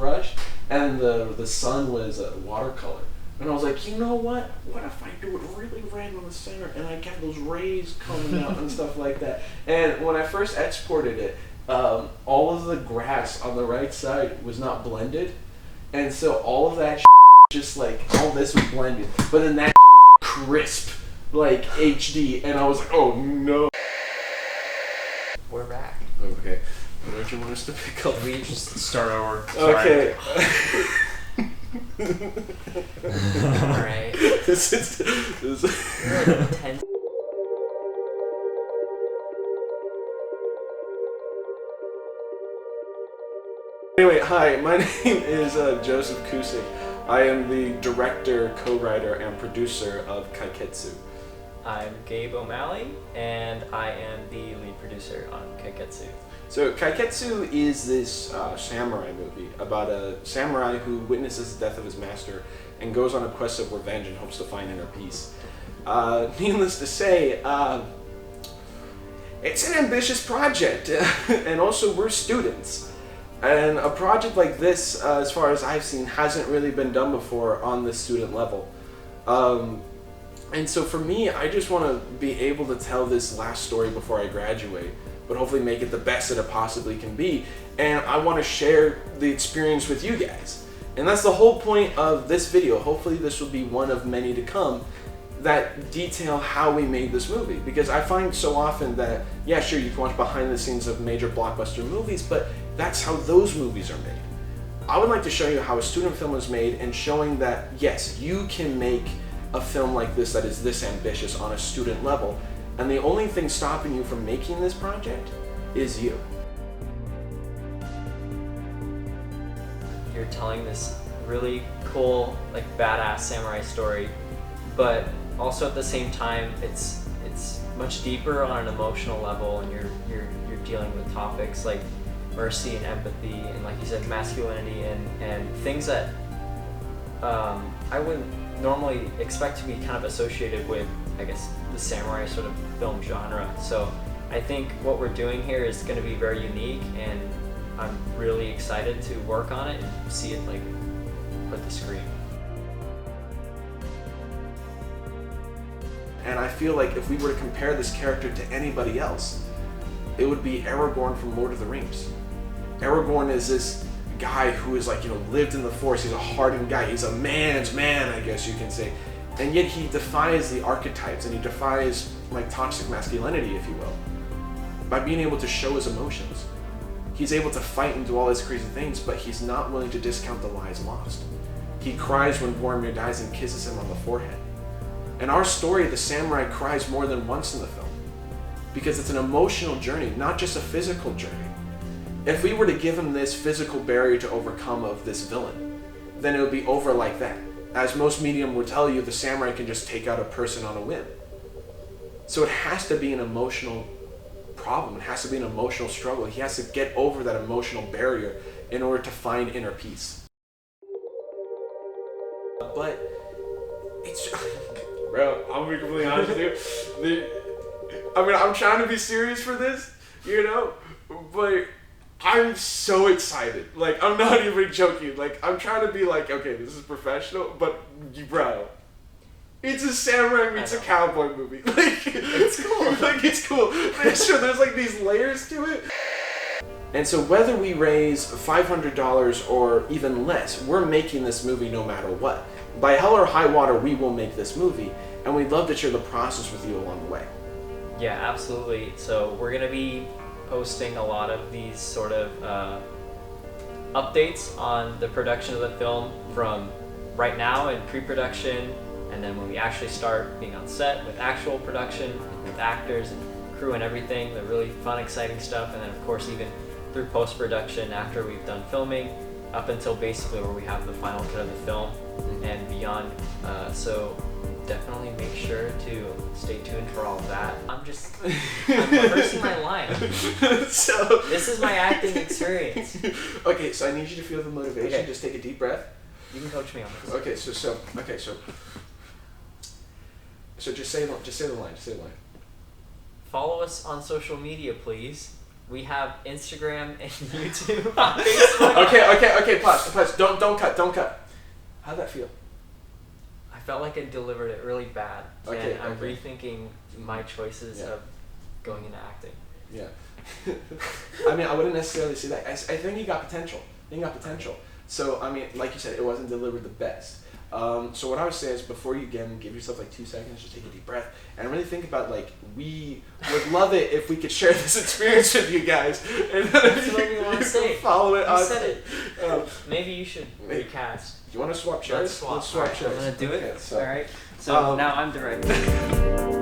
brush, and the sun was watercolor. And I was like, you know what? What if I do it really red on the center and I get those rays coming out and stuff like that? And when I first exported it, all of the grass on the right side was not blended. And so all of that just like, all this was blended. But then that was like crisp, like HD. And I was like, oh no. We're back. Okay. What don't you want us to pick up? We just start over. Okay. Alright. This is Intense. Anyway, hi, my name is Joseph Kusik. I am the director, co-writer, and producer of Kaiketsu. I'm Gabe O'Malley, and I am the lead producer on Kaiketsu. So Kaiketsu is this samurai movie about a samurai who witnesses the death of his master and goes on a quest of revenge and hopes to find inner peace. Needless to say, it's an ambitious project, and also we're students. And a project like this, as far as I've seen, hasn't really been done before on the student level. And so for me, I just want to be able to tell this last story before I graduate, but hopefully make it the best that it possibly can be. And I want to share the experience with you guys. And that's the whole point of this video. Hopefully this will be one of many to come that detail how we made this movie. Because I find so often that, yeah, sure, you can watch behind the scenes of major blockbuster movies, but that's how those movies are made. I would like to show you how a student film is made and showing that, yes, you can make a film like this that is this ambitious on a student level, and the only thing stopping you from making this project is you. You're telling this really cool, like badass samurai story, but also at the same time, it's much deeper on an emotional level, and you're dealing with topics like mercy and empathy, and like you said, masculinity, and things that I wouldn't normally expect to be kind of associated with, I guess, the samurai sort of film genre. So I think what we're doing here is going to be very unique, and I'm really excited to work on it and see it like put the screen. And I feel like if we were to compare this character to anybody else, it would be Aragorn from Lord of the Rings. Aragorn is this guy who is like, lived in the forest. He's a hardened guy. He's a man's man, I guess you can say. And yet he defies the archetypes, and he defies like toxic masculinity, if you will, by being able to show his emotions. He's able to fight and do all these crazy things, but he's not willing to discount the lives lost. He cries when Boromir dies and kisses him on the forehead. In our story, the samurai cries more than once in the film, because it's an emotional journey, not just a physical journey. If we were to give him this physical barrier to overcome of this villain, then it would be over like that. As most medium would tell you, the samurai can just take out a person on a whim. So it has to be an emotional problem. It has to be an emotional struggle. He has to get over that emotional barrier in order to find inner peace. But it's... Bro, I'm gonna be completely honest with you. I'm trying to be serious for this, but I'm so excited. Like, I'm not even joking. Like, I'm trying to be like, okay, this is professional, but bro, it's a samurai meets a cowboy movie. Like, it's cool. Like, it's cool. Sure, there's like these layers to it. And so whether we raise $500 or even less, we're making this movie no matter what. By hell or high water, we will make this movie, and we'd love to share the process with you along the way. Yeah, absolutely. So we're going to be posting a lot of these sort of updates on the production of the film from right now in pre-production, and then when we actually start being on set with actual production, with actors and crew and everything, the really fun, exciting stuff, and then of course even through post-production after we've done filming, up until basically where we have the final cut of the film and beyond. So definitely make sure to stay tuned for all of that. I'm rehearsing my line. So this is my acting experience. Okay, so I need you to feel the motivation. Okay. Just take a deep breath. You can coach me on this. Okay, so just say the line. Follow us on social media, please. We have Instagram and YouTube on Facebook. Okay, pause. like I delivered it really bad, Okay, and I'm okay. rethinking my choices Yeah. of going into acting. Yeah. I mean, I wouldn't necessarily say that. I think you got potential. So, I mean, like you said, it wasn't delivered the best. So what I would say is before you again give yourself like 2 seconds, just take a deep breath and really think about like we would love it if we could share this experience with you guys. And That's what we want to say. Follow it. You said it. Um, Maybe you should recast. you want to swap chairs? Let's swap. Let's swap Alright, chairs. I'm gonna do it. Okay, so, All right. So now I'm directing.